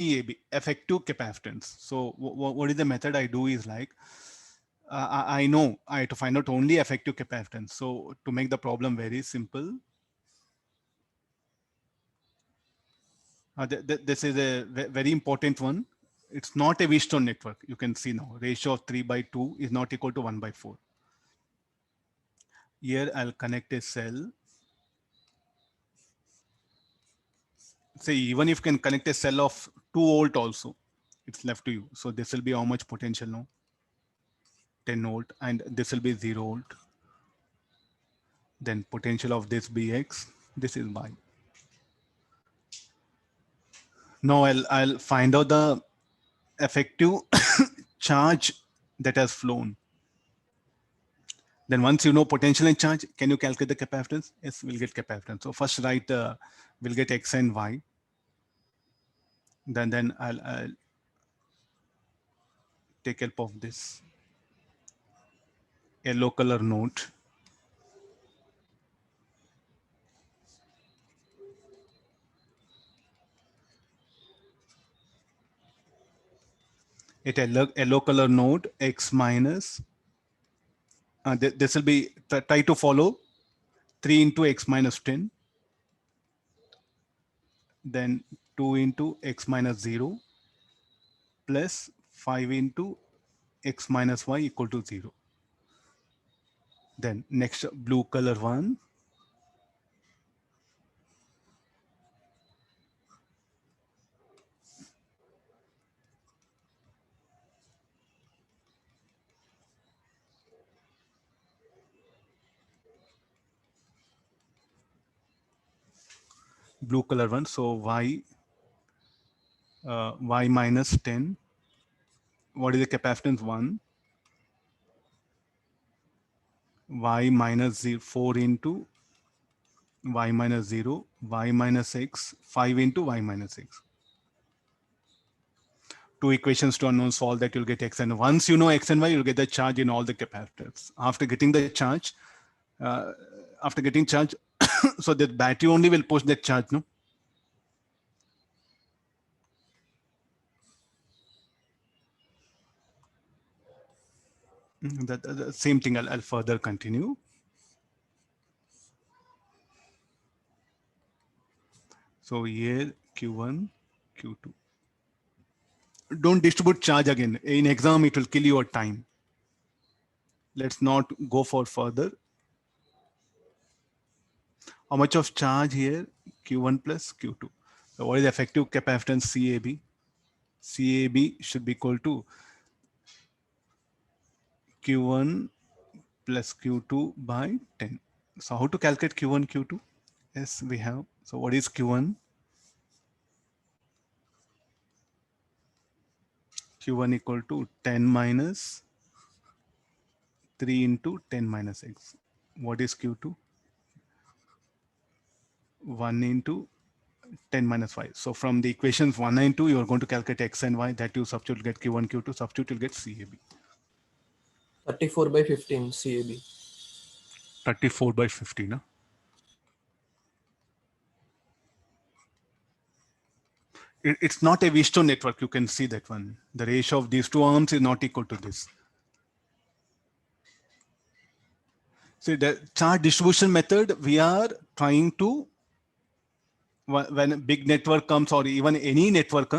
CAB, effective capacitance. So what is the method I do is like, I know I have to find out only effective capacitance. So to make the problem very simple, this is a very important one. It's not a Wheatstone network. You can see now ratio of 3/2 is not equal to 1/4. Here I'll connect a cell. Say even if you can connect a cell of 2 volt also, it's left to you. So this will be how much potential now? 10 volt, and this will be 0 volt. Then potential of this Bx, this is Y. Now I'll find out the effective charge that has flown. Then once you know potential and charge, can you calculate the capacitance? Yes, we'll get capacitance. So first write, we'll get X and Y. Then I'll take help of this yellow color node. At a yellow color node, X minus, this will be, try to follow 3 into X minus 10. Then 2 into X minus 0 plus 5 into X minus Y equal to 0. Then next blue color one. Blue color one. So Y minus 10. What is the capacitance? 1. Y minus 4 into Y minus 0. Y minus X. 5 into Y minus X. Two equations to unknown, solve that, you'll get X and Y. Once you know X and Y, you'll get the charge in all the capacitors. After getting the charge, so the battery only will push that charge, no? The same thing I'll further continue. So here Q1, Q2. Don't distribute charge again. In exam, it will kill your time. Let's not go for further. How much of charge here? Q1 plus Q2. So what is the effective capacitance CAB? CAB should be equal to Q1 plus Q2 by 10. So how to calculate Q1, Q2? Yes, we have. So what is Q1? Q1 equal to 10 minus 3 into 10 minus X. What is Q2? 1 into 10 minus 5. So from the equations 1 and 2, you are going to calculate X and Y. That you substitute, get Q1, Q2, substitute, you'll get CAB. 34/15 CAB. 34/15. Huh? It's not a Wheatstone network. You can see that one. The ratio of these two arms is not equal to this. See, the charge distribution method, we are trying to, when a big network comes or even any network,